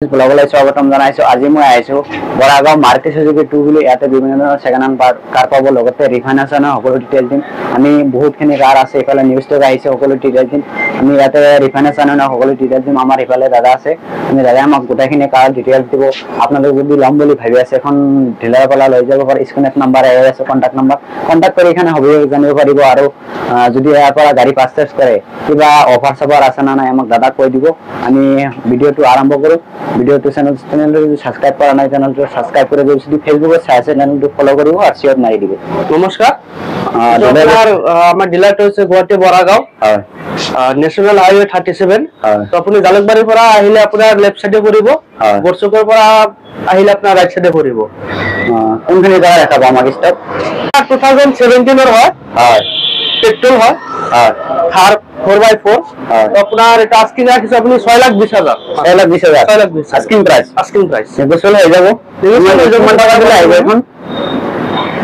ব্লগলৈ স্বাগতম জনাইছো। আজি মই আহিছো বৰাগাঁও মাৰুতি সুজুকি 2 বুলি। ইয়াতে বিভিন্ন ধৰণৰ সেকেন্ড হেণ্ড কাৰ পাব, লগতে ৰিফাইনেন্সৰ সকলো ডিটেইলছ দিম। আমি বহুতখিনি কাৰ আছে, ইফালে নিউজ ষ্টক আহিছে, সকলো ডিটেইলছ দিম। আমি ইয়াতে ৰিফাইনেন্সৰ সকলো ডিটেইলছ দিম। আমাৰ ইফালে দাদা আছে, আমি দাদাই আমাক গোটেইখিনি কাৰ ডিটেইলছ দিব। আপোনালোকে যদি ল'ম বুলি ভাবি আছে, এখন ডিলাৰৰ পৰা লৈ যাব পাৰে। স্ক্ৰীনত নাম্বাৰ আহি আছে, কণ্টেক্ট নাম্বাৰ, কণ্টেক্ট কৰি এখানে হ'ব জানিব পাৰিব। আৰু যদি ইয়াৰ পৰা গাড়ী পাৰচেজ কৰে, কিবা অফাৰ চফাৰ আছে না নাই আমাক দাদাক কৈ দিব। আমি ভিডিঅ'টো আৰম্ভ কৰোঁ। ভিডিঅ'টো চেনেলটো সাবস্ক্ৰাইব কৰা নাই, চ্যানেলটো সাবস্ক্ৰাইব কৰে দিও। যদি ফেসবুকে চাই চ্যানেলটো ফলো কৰিব আৰু শেয়াৰ মাৰি দিব। নমস্কাৰ, আমাৰ ডিলাৰটো হৈছে গুৱাহাটী বৰাগাঁও, হয়, নেশ্যনেল হাইৱে 37। তো আপুনি জালুকবাৰীৰ পৰা আহিলে আপোনাৰ লেফট সাইডে কৰিব, বৰচুকৰ পৰা আহিলে আপোনাৰ ৰাইট সাইডে কৰিব। কোনখিনি জায়গা দেখাব আমাক ষ্টক? 2017 হয়, হয়, পেট্রোল হয়, হয়, থার 4x4। আপনার এটা আস্কিং রাখিছে আপনি 6,20,000। 6,20,000 6,20,000 asking price. Asking price negotiable হয়ে যাব। কিমান টাকা দিলে আহিব এখন?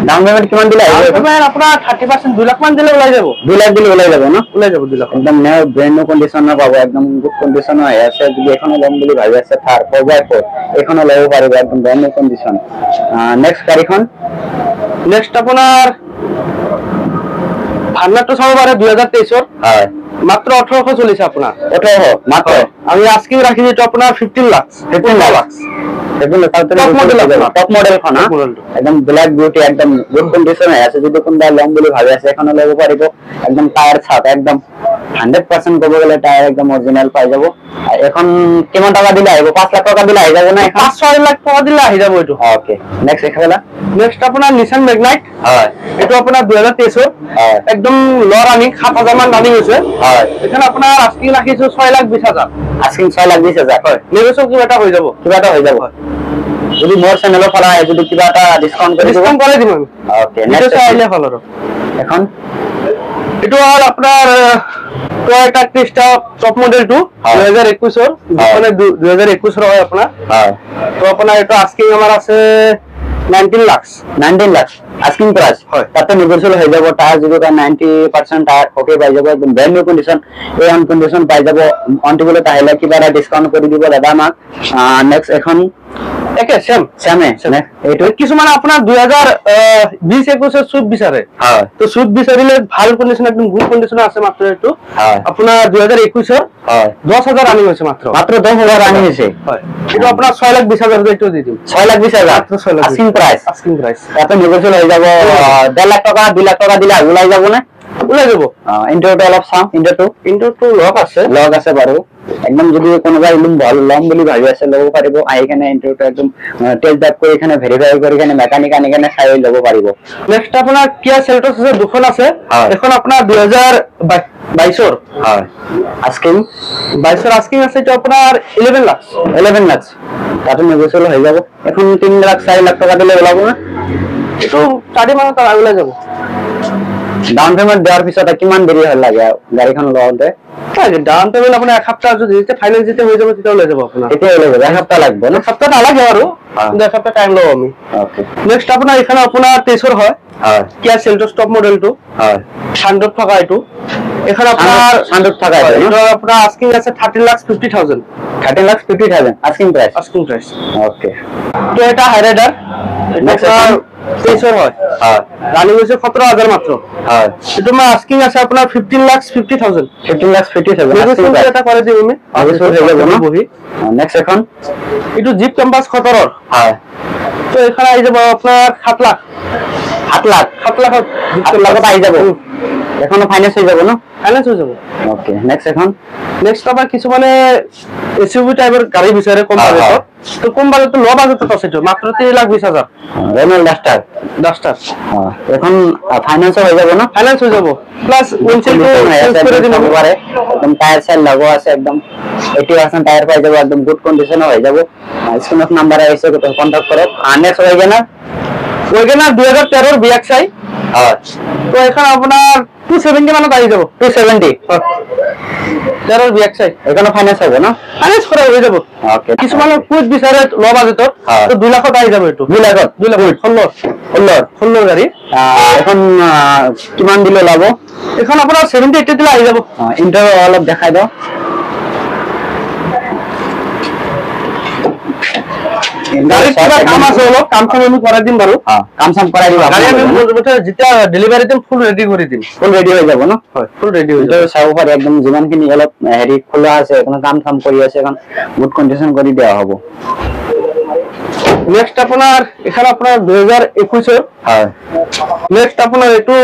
ডাউন পেমেন্ট কিমান দিলে আহিব? আপোনাৰ 30% 2 লাখ মান দিলে ওলাই যাব। 2 লাখ দিলে ওলাই যাব ন? ওলাই যাব 2 লাখ। একদম নিউ ব্র্যান্ড নিউ কন্ডিশনৰ পাব, একদম গুড কন্ডিশনৰ হৈ আছে। যদি এখনো ল'ম বুলি ভাবি আছে থাৰ 4x4, এখনো ল'ব পাৰিব, একদম ব্ৰ্যান্ড নিউ কন্ডিশন। নেক্সট গাড়ীখন, নেক্সট আপোনাৰ ভান্নাটো চাব পাৰে 2023 ৰ। হয়, মাত্ৰ 1800 চলিছে আপোনাৰ। 1800 মাত্ৰ। আমি আস্কিং ৰাখিছো এটা আপোনাৰ 15 লাখ। 15 লাখ টপ মডেল খন, একদম ব্ল্যাক বিউটি, একদম গুড কন্ডিশন হৈ আছে। যদি কোনোবাই ল'ম বুলি ভাবি আছে এখনো ল'ব পাৰিব। একদম টায়াৰ চাওক, একদম 100% ক'ব গ'লে টায়াৰ একদম অৰিজিনাল পাই যাব। এখন কিমান টাকা দিলে আহিব? 5 লাখ টাকা দিলে আহি যাব না? 5-6 লাখ টাকা দিলে আহি যাব এইটো। ওকে, নেক্সট এখালা। নেক্সট আপোনাৰ নিসান ম্যাগনাইট। হয়, এইটো আপোনাৰ 2023 ৰ। হয়, একদম ল ৰানিং, 7,000 মান ৰানিং হৈছে। হয়, এখানে আপোনাৰ আস্কিং ৰাখিছো 6,20,000। আস্কিং 6,20,000। হয়, নেগোশিয়েবল কিবা এটা হৈ যাব, কিবা এটা হৈ যাব। যদি মোৰ চেনেলৰ পৰা আহে, যদি কিবা এটা ডিসকাউন্ট কৰি দিব। ডিসকাউন্ট কৰি দিম আমি। ওকে, নেক্সট আহিলে হ'ল আৰু। এখন এইটো হ'ল আপোনাৰ টয়োটা ক্ৰিস্টা টপ মডেলটো 2021 ৰ, মানে 2021 ৰ হয় আপোনাৰ। হয়, তো আপোনাৰ এটা আস্কিং আমাৰ আছে 19 লাখ। 19 lakh asking price. হয়, তাতে নেগোশিয়েবল হৈ যাব। টায়ার যদি 90% টায়ার ওকে পাই যাব, একদম ব্র্যান্ড নিউ কন্ডিশন, এই অন কন্ডিশন পাই যাব। অন্টিবলত আহিলে কিবা এটা ডিসকাউন্ট কৰি দিব দাদা আমাক। নেক্সট এখন একে সেমে এইটো কিছুমান আপোনাৰ 2020-21 ৰ সুইফট বিচাৰে। হয়, তো সুইফট বিচাৰিলে ভাল কন্ডিশন, একদম গুড কন্ডিশন আছে। মাত্ৰ এইটো আপোনাৰ 2021 ৰ। হয়, 10,000 ৰানিং হৈছে, মাত্ৰ 10,000 ৰানিং হৈছে। হয়, এইটো আপোনাৰ 6,20,000 এইটো দি দিম। 6,20,000 আস্কিং প্রাইস। আস্কিং প্রাইস এত নেগোশিয়েবল হৈ যাব। 1.5 লাখ টাকা 2 লাখ টাকা দিলে ওলাই যাব না? ওলাই যাব। ইন্টারটো অলপ চাওঁ। ইন্টারটো লক আছে বাৰু। একদম যদি কোনোবাই ল'ম বুলি ভাবি আছে ল'ব পাৰিব। আহি কেনে ইন্টাৰটো একদম টেস্ট ড্ৰাইভ কৰি কেনে ভেৰিফাই কৰি কেনে মেকানিক আনি কেনে চাই ল'ব পাৰিব। নেক্সট আপোনাৰ কিয়া সেলটস আছে, দুখন আছে। এখন আপোনাৰ 2022 ৰ। হয়, আস্কিং 22 ৰ আস্কিং আছে। এটা আপোনাৰ 11 লাখ। 11 লাখ তাতে নেগোশিয়েবল হৈ যাব। এখন 3 লাখ 4 লাখ টাকা দিলে ওলাব না? এইটো 4 মাহত ওলাই যাব। ডাউন পেমেন্ট দেওয়ার পিছতে কিমান দেৰি হয় লাগে গাড়ীখন লওঁতে? ডাউন পেমেন্ট আপোনাৰ এসপ্তাহ যদি ফাইনেন্স দিতে হৈ যাব, তেতিয়া ওলাই যাব আপোনাৰ। এতিয়া ওলাই যাব, এসপ্তাহ লাগবে না? এসপ্তাহ নালাগে আৰু, কিন্তু এসপ্তাহ টাইম লওঁ আমি। ওকে, নেক্সট আপোনাৰ এখানে আপোনাৰ 23 ৰ হয়। হয়, কিয়া সেলটস টপ মডেলটো। হয়, 100 থকা এইটো। এখানে আপোনাৰ 100 থকা এইটো আপোনাৰ আস্কিং আছে 30,50,000। 30,50,000 আস্কিং প্ৰাইস। ওকে, তো এটা হাইৰাইডাৰ। নেক্সট 23 ৰ হয়। হয়, ৰানিং হৈছে 17,000 মাত্ৰ। হয়, এটো মই আস্কিং আছে আপোনাৰ 15,50,000। 15,50,000 আস্কিং এটা করে দিম আমি। অবশ্যই হৈ যাব না? বহি নেক্সট এখন এটো জিপ ক্যাম্পাস 17 ৰ। হয়, তো এখানে আই যাব আপনার 7 লাখ। 7 লাখ 7 লাখত আহি যাব। এখনো ফাইনান্স হৈ যাব না? ফাইনান্স হৈ যাব। ওকে, নেক্সট এখন নেক্সট আবার কিছু মানে এসইউভি টাইপের গাড়ি বিচারে কম বাজেটত। তো কম বাজেটত লো বাজেটত আছে তো মাত্র 3,20,000। Rennell duster. এখন ফাইনান্স হৈ যাব না? ফাইনান্স হৈ যাব। প্লাস উইন্ডশিল্ড চেঞ্জ করে দিতে পারে। একদম টায়ার সেল লাগো আছে, একদম 80% টায়ার পাই যাব, একদম গুড কন্ডিশন হৈ যাব। স্ক্রিনত নাম্বার আছে, কন্টাক্ট করো। নেক্সট ওইগেনার 2013 ৰ BXI। হয়, তো এখন আপনার 270 মানত আহি যাব। 270 13 BXI এখানে ফাইনান্স হবে না? ফাইনান্স করা হয়ে যাব। ওকে, কিছুমান কুইক বিচারে লো বাজেটত, তো 2 লাখত আহি যাব। এটো 2 লাখত 16 গাড়ী। এখন কিমান দিলে লাভ? এখন আপোনাৰ 70-80 দিলে আহি যাব। ইন্টার অলপ দেখাই দাও। গাড়ি কিবা কাম আছে অলপ কাম আমি কৰাই দিম বাৰু কাম চাম কৰাই দিবা গাড়ি আমি যেতিয়া ডেলিভাৰি দিম ফুল ৰেডি কৰি দিম ফুল ৰেডি হৈ যাব ন হয় ফুল ৰেডি হৈ যাব চাব পাৰি একদম যিমানখিনি অলপ হেৰি খোলা আছে এখন কাম চাম কৰি আছে এখন গুড কন্ডিশন কৰি দিয়া হ'ব নেক্সট আপোনাৰ এখানে আপোনাৰ 2021 ৰ হয় নেক্সট আপোনাৰ এটো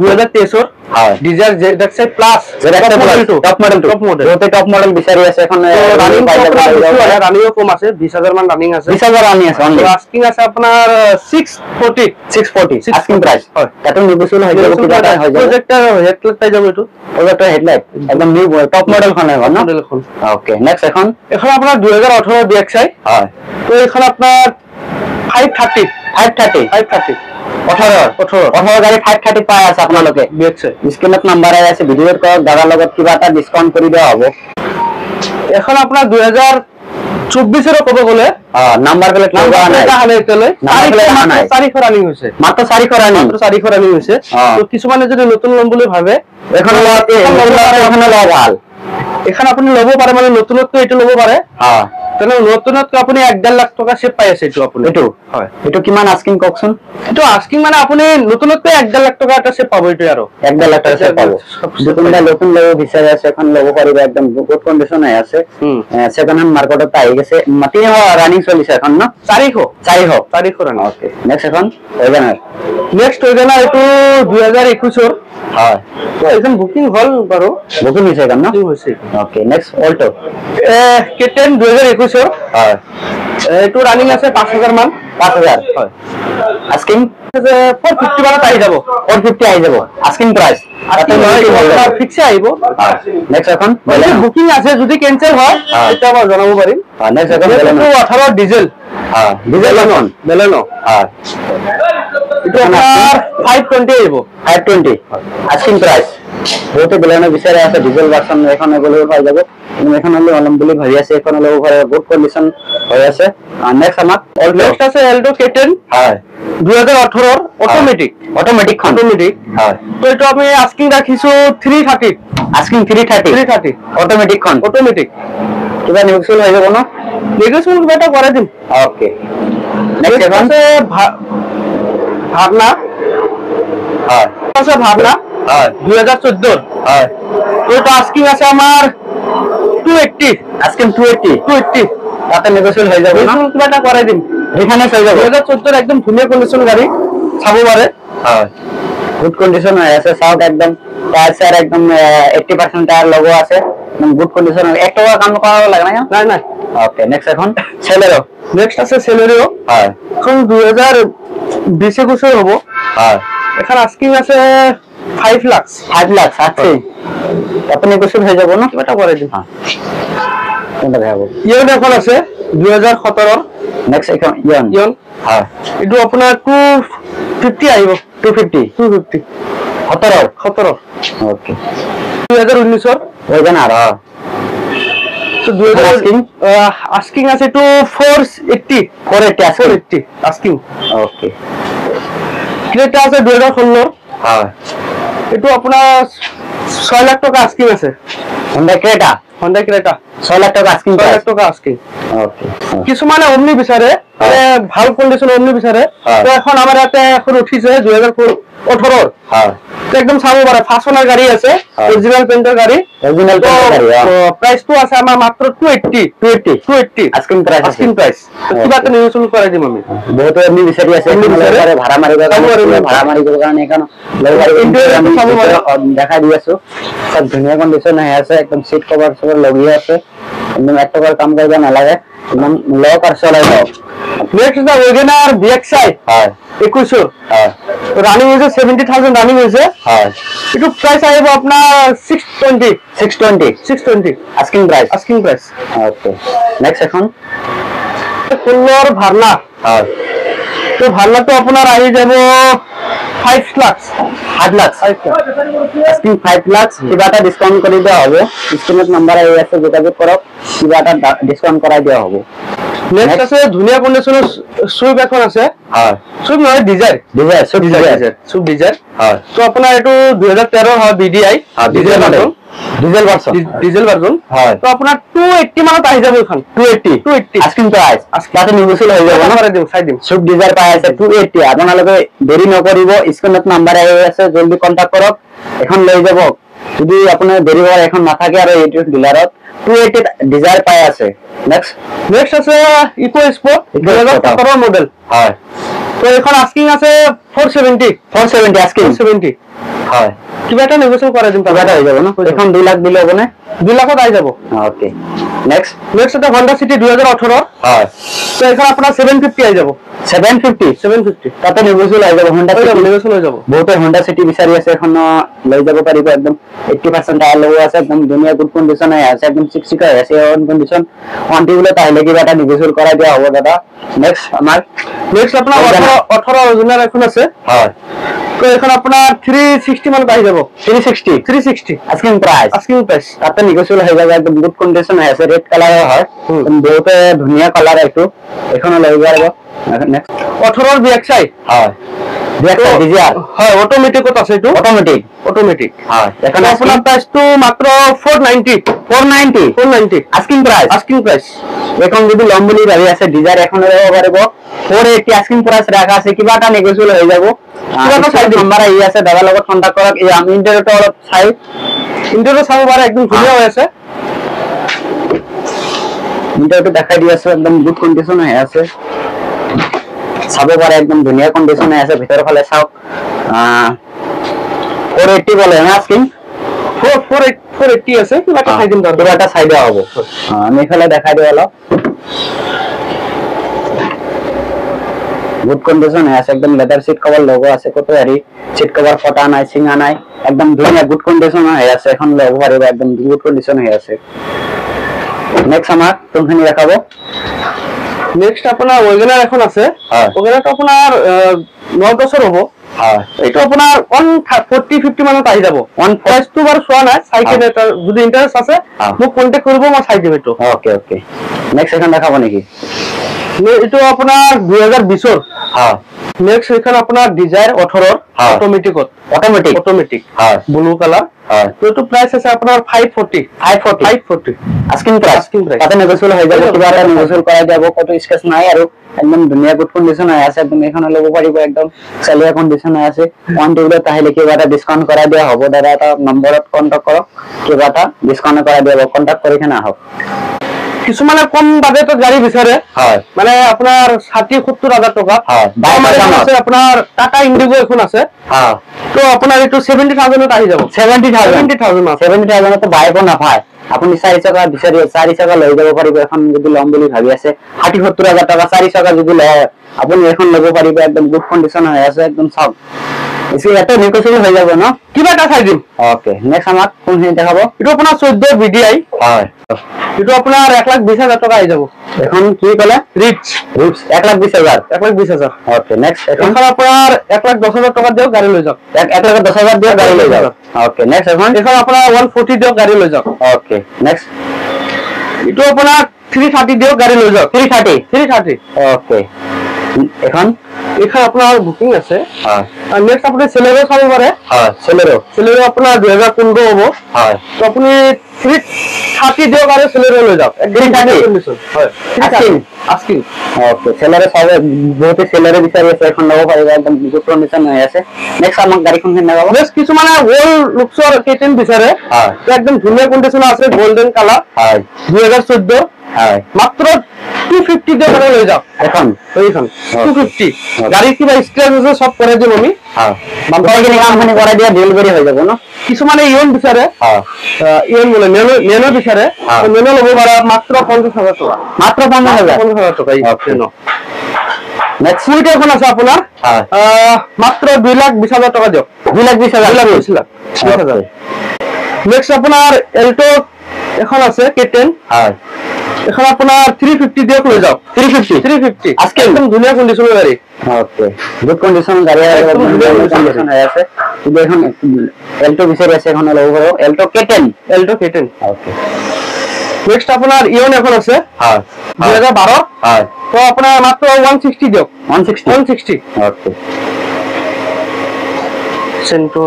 2023 ৰ হয় Dzire ZXi plus top model যতে টপ মডেল বিচাৰি আছে এখন রানিং পাই যাব রানিংও কম আছে 20000 মান রানিং আছে 20000 রানিং আছে অনলি আস্কিং আছে আপোনাৰ 640 আস্কিং প্ৰাইস হয় তাতে নিগোশিয়েবল হৈ যাব কিবা এটা হৈ যাব প্ৰজেক্টৰ হেডলাইট পাই যাব এটো প্ৰজেক্টৰ হেডলাইট একদম নিউ টপ মডেল খন হয় না মডেল খন ওকে নেক্সট এখন আপোনাৰ 2018 DXi হয় তো এখন আপোনাৰ 530 18 গাড়ী 530 পাই আছে আপোনালোকে স্ক্ৰিনত নাম্বাৰ আছে ভিডিঅ'ত কৰক দাদাৰ লগত কিবা এটা ডিসকাউন্ট কৰি দিয়া হ'ব এখন আপোনাৰ 2024 ৰ ক'ব গলে নাম্বাৰ প্লেট লগা নাই তাৰিখ ৰানিং হৈছে মাত্ৰ 4 ৰানিং হৈছে তো কিছুমানে যদি নতুন লম বুলি ভাবে এখন ভাল এখন আপুনি ল'ব পাৰে মানে নতুনত্ব এটো ল'ব পাৰে তেনে নতুনত্ব আপুনি 1.5 লাখ টকা সেভ পাই আছে এটো আপুনি এটো হয় এটো কিমান আস্কিং ককচোন এটো আস্কিং মানে আপুনি নতুনত্ব 1.5 লাখ টকা এটা সেভ পাব এটো আৰু 1.5 লাখ টকা সেভ পাব দোকানদাৰ নতুন ল'ব বিচাৰে আছে এখন ল'ব পাৰিব একদম গুড কন্ডিশন আছে সেকেন্ড হ্যান্ড মাৰ্কেটত আহি গেছে মাটি ৰানিং চলিছে এখন ন তাৰিখ ৰানিং ওকে নেক্সট এখন ওয়েগনাৰ এটো 2021 ৰ হয় তো এখন বুকিং হল বাৰু বুকিং হৈছে এখন ন হৈছে ওকে নেক্সট অল্টো K10 2021 ৰ হয় এটো রানিং আছে 5000 মান 5000 হয় আস্কিং 450 মানত আহি যাব 450 আহি যাব আস্কিং প্রাইস তাতে ফিক্স আহিব নেক্সট এখন বুকিং আছে যদি ক্যান্সেল হয় এটা মই জনাব পাৰিম নেক্সট এখন 18 ডিজেল ডিজেল বেলেনো এটা আপোনাৰ 520 আহিব 520 আস্কিং প্ৰাইস বহুতে বেলেনো বিচাৰে আছে ডিজেল ভার্সন এখন এগুলো পাই যাব এখন হলো অলম বুলি ভাবি আছে এখন হলো গুড কন্ডিশন হৈ আছে নেক্সট আমাক নেক্সট আছে এলটো K10 হয় 2018 ৰ অটোমেটিক হয় তো এটা আমি আস্কিং রাখিছো 330 আস্কিং 330 অটোমেটিক কিবা নিউট্রাল হৈ যাব ন নেগোশিয়েবল বেটা করে দিন ওকে নেক্সট এখন আছে ভাবনা হয় আছে ভাবনা হয় 2014 হয় তো এটা আস্কিং আছে আমার 280 আস্কিং 280 তাতে নেগোশিয়েবল হৈ যাব না কিবা এটা করে দিন এখানে হৈ যাব 2014 একদম ধুনীয়া কন্ডিশন গাড়ী চাব পাৰে হয় গুড কন্ডিশন হৈ আছে সাউন্ড একদম টায়ার একদম 80% টায়ার লগো আছে একদম গুড কন্ডিশন এক টকা কাম করা লাগে না নাই ওকে নেক্সট এখন সেলেরো নেক্সট আছে সেলেরিও হয় এখন 2020 হ'ব হয় এখন আস্কিং আছে 5 লাখ আছে আপনি কোশ্চেন হৈ যাব না কিবা এটা করে দিন কোনটা ভাবো ইয়ন এখন আছে 2017 ৰ নেক্সট এখন ইয়ন হয় এটো আপোনাৰ 250 আহিব 250 17 ওকে 2019 ৰ ওয়েগনাৰ তো 2000 আস্কিং আছে টু 480 আস্কিং ওকে ক্ৰেটা আছে 2016 ৰ হয় এটো আপোনাৰ 6 লাখ টকা আস্কিং আছে হোন্ডা ক্রেটা 6 লাখ টাকা আস্কিং 6 লাখ টকা আস্কিং ওকে কিছুমানে অমনি বিচাৰে মানে ভাল কন্ডিশন অমনি বিচাৰে তো এখন আমাৰ ইয়াতে এখন উঠিছে 2018 ৰ হয় একদম চাব পাৰে ফাসোনার গাড়ি আছে অরিজিনাল পেইন্টার গাড়ি প্রাইসটো আছে আমার মাত্র 280 আস্কিং প্রাইস কিবা এটা নিউট্রাল করে দিম আমি বহুত এমনি বিচাৰি আছে ভাড়া মাৰিব কাৰণে এখন দেখা দি আছো সব ধুনীয়া কন্ডিশন হৈ আছে একদম সিট কভার সব লগি আছে একদম এক টকাৰ কাম কৰিব নালাগে একদম লক আর চলাই যাও নেক্সট দা ওয়েগনার DXi হয় 21 হয় রানিং হইছে 70000 রানিং হইছে হয় এটু প্রাইস আইব আপনার 620 আস্কিং প্রাইস ওকে নেক্সট এখন ফুলর ভারনা হয় তো ভারনা তো আপনার আই যাব 5 লাখ আস্কিং 5 লাখ কিবা এটা ডিসকাউন্ট কৰি দিয়া হ'ব স্ক্ৰিনত নাম্বাৰ আহি আছে যোগাযোগ কৰক কিবা এটা ডিসকাউন্ট কৰাই দিয়া হ'ব নেক্সট আছে ধুনিয়া কন্ডিশনৰ সুইফট এখন আছে হয় সুইফট নহয় ডিজায়াৰ সুইফট ডিজায়াৰ হয় তো আপোনাৰ এটো 2013 হয় বিডিআই ডিজেল ভাৰ্জন হয় তো আপোনাৰ 280 মানত আহি যাব এখন 280 আস্কিং প্ৰাইস তাতে নিগোশিয়েট হৈ যাব কৰে দিম চাই দিম সুইফট ডিজায়াৰ পাই আছে 280 আপোনালোকে দেৰি নকৰিব স্ক্ৰিনত নাম্বাৰ আহি আছে জলদি কন্টাক্ট কৰক এখন লৈ যাব যদি আপোনাৰ দেৰি হয় এখন নাথাকে আৰু এইটো ডিলাৰত 280 ডিজায়াৰ পাই আছে নেক্সট আছে ইকো স্পোর্ট 2017 মডেল হয় তো এখন আস্কিং আছে 470 আস্কিং 470 হয় কিবা এটা নেগোশিয়েট করে দিম কিবা এটা হৈ যাব না এখন 2 লাখ দিলে হ'ব না 2 লাখত আহি যাব ওকে নেক্সট এটা Honda City 2018 হয় তো এখন আপোনাৰ 750 আহি যাব 750 তাতে নেগোশিয়েট হৈ যাব Honda City নেগোশিয়েট হৈ যাব বহুতে Honda City বিচাৰি আছে এখন লৈ যাব পাৰিব একদম 80% টায়াৰ লগোৱা আছে একদম ধুনীয়া গুড কন্ডিশন আছে একদম চিকচিকা আছে অন কন্ডিশন ওয়ান্টি গুলো তাহলে কিবা এটা নেগোশিয়েট কৰাই দিয়া হ'ব দাদা নেক্সট আপোনাৰ 18 অৰিজিনাল এখন আছে হয় তো এখন আপোনাৰ 360 মান পাই যাব 360 আস্কিং প্রাইস তাতে নেগোশিয়েট হৈ যাব একদম গুড কন্ডিশন আছে রেড কালার হয় বহুতে ধুনীয়া কালার একটু এখন লৈ যাব নেক্সট 18 এর BXI হয় BXI ডিজায়ার হয় অটোমেটিকত আছে এটো অটোমেটিক হয় এখন আপোনাৰ প্ৰাইস তো মাত্ৰ 490 আস্কিং প্ৰাইস এখন যদি লম্বলি ভাবি আছে ডিজায়াৰ এখন লব পাৰিব 480 আস্কিং প্রাইস রাখা আছে কিবা এটা নেগোশিয়েট হৈ যাব কিবা এটা সাইড নাম্বার আহি আছে দাদাৰ লগত কন্টাক্ট কৰক এই আমি ইন্টাৰনেটটো অলপ চাই ইন্টাৰনেট চাব পাৰে একদম ধুনীয়া হৈ আছে ইন্টাৰনেটটো দেখাই দি আছে একদম গুড কন্ডিশন হৈ আছে চাব পাৰে একদম ধুনীয়া কন্ডিশন হৈ আছে ভিতৰ ফালে চাওক 480 বলে না আস্কিং 480 আছে কিবা এটা চাই দিম কিবা এটা চাই দিয়া হ'ব আমি এফালে দেখাই দিও অলপ গুড কন্ডিশন আছে একদম লেদার সিট কভার লোগো আছে কত হেৰি সিট কভার ফটা নাই সিঙা নাই একদম ধুনীয়া গুড কন্ডিশন হৈ আছে এখন লব পাৰিব একদম গুড কন্ডিশন হৈ আছে নেক্সট আমাৰ কোনখিনি দেখাবো নেক্সট আপোনাৰ ওয়েগনাৰ এখন আছে ওয়েগনাৰটো আপোনাৰ 9 বছৰ হ'ব হয় এইটো আপোনাৰ 140-50 মানত আহি যাব ওয়ান প্ৰাইস তো বাৰ শোয়া নাই সাইকেল এটা যদি ইন্টাৰেস্ট আছে মোক কন্টাক্ট কৰিব মই চাই দিম এটো ওকে নেক্সট এখন দেখাবো নেকি এটো আপোনাৰ 2020 ৰ হ্যাঁ নেক্সট এখন আপোনাৰ ডিজায়াৰ 18 অটোমেটিক হয় ব্লু কালাৰ হয় তো এটো প্ৰাইস আছে আপোনাৰ 540 আস্কিং প্ৰাইস তাতে নেগোশিয়েট হৈ যাব কিবা এটা নেগোশিয়েট কৰাই দিব কত স্কেচ নাই আৰু একদম ধুনীয়া গুড কন্ডিশন আছে একদম এখন লব পাৰিব একদম চালিয়া কন্ডিশন আছে ওয়ান্টি গুলো তাহলে কিবা এটা ডিসকাউন্ট কৰাই দিয়া হ'ব দাদা এটা নম্বৰত কন্টাক্ট কৰক কিবা এটা ডিসকাউন্ট কৰাই দিব কন্টাক্ট কৰি কেনে আহক কিছুমানে কম বাজেটত গাড়ী বিচাৰে হয় মানে আপোনাৰ 60-70 টকা হয় আছে আপোনাৰ টাটা ইন্ডিগো এখন আছে হ্যাঁ তো আপোনাৰ এটো 70,000 ত আহি যাব 70,000 তো বাইকো নাপায় আপুনি 4 চকা বিচাৰি 4 চকা লৈ যাব পাৰিব এখন যদি লম বুলি ভাবি আছে 60-70,000 টকা 4 চকা যদি লয় আপুনি এখন ল'ব পাৰিব একদম গুড কন্ডিশন হৈ আছে একদম সব এসে এটা নেগোশিয়েট হৈ যাব ন কিবা এটা চাই দিম ওকে নেক্সট আমাক কোনখিনি দেখাবো এটো আপোনাৰ 14 বিডিআই হয় এটো আপোনাৰ 1,20,000 টাকা আহি যাব এখন কি কলা ৰিচ 1,20,000 ওকে নেক্সট এখন আপোনাৰ 1,10,000 টাকা দিও গাড়ী লৈ যাওক 1,10,000 দিও গাড়ী লৈ যাওক ওকে নেক্সট এখন আপোনাৰ 140 দিও গাড়ী লৈ যাওক ওকে নেক্সট এটো আপোনাৰ 330 দিও গাড়ী লৈ যাওক 330 ওকে এখন আপোনাৰ বুকিং আছে হয় আৰু নেক্সট আপুনি সেলেৰো চাব পাৰে হয় সেলেৰো আপোনাৰ 2015 হ'ব হয় তো আপুনি 330 দিও গাড়ী সেলেৰো লৈ যাওক একদম কন্ডিশন হয় আস্কিং ওকে সেলেৰো চাব বহুত সেলেৰো বিচাৰি আছে এখন লব পাৰিব একদম গুড কন্ডিশন হৈ আছে নেক্সট আমাক গাড়ীখন দেখাব নেক্সট কিছুমানে ওল লুকছৰ কেটেন বিচাৰে হয় একদম ধুনীয়া কন্ডিশন আছে গোল্ডেন কালাৰ হয় 2014 হয় মাত্ৰ 250 দিও গাড়ী লৈ যাওক এখন 250 গাড়ী কিবা স্ক্র্যাচ আছে সব করে দিম আমি হ্যাঁ বাম্পার কিনে কামখানি করে দিয়া ডেলিভারি হৈ যাব ন কিছুমানে ইয়ন বিচাৰে হ্যাঁ ইয়ন বলে নেনো বিচাৰে তো নেনো লব পাৰা মাত্ৰ 50,000 টাকা মাত্ৰ 50,000 টাকা নেনো নেক্সট সুইট এখন আছে আপোনাৰ মাত্ৰ 2,20,000 টাকা দিও 2,20,000 নেক্সট আপোনাৰ এল্টো এখন আছে কেটেন হয় এখন আপোনাৰ 350 দিও লৈ যাওক 350 আজকে একদম ধুনীয়া কন্ডিশনৰ গাড়ী ওকে গুড কন্ডিশন গাড়ী কন্ডিশন আছে কিন্তু এখন এল্টো বিচাৰি আছে এখন লব পাৰো এল্টো কেটেন ওকে নেক্সট আপোনাৰ ইয়ন এখন আছে হয় 2012 হয় তো আপোনাৰ মাত্ৰ 160 দিয়ক 160 160 ওকে চেন্ট্ৰো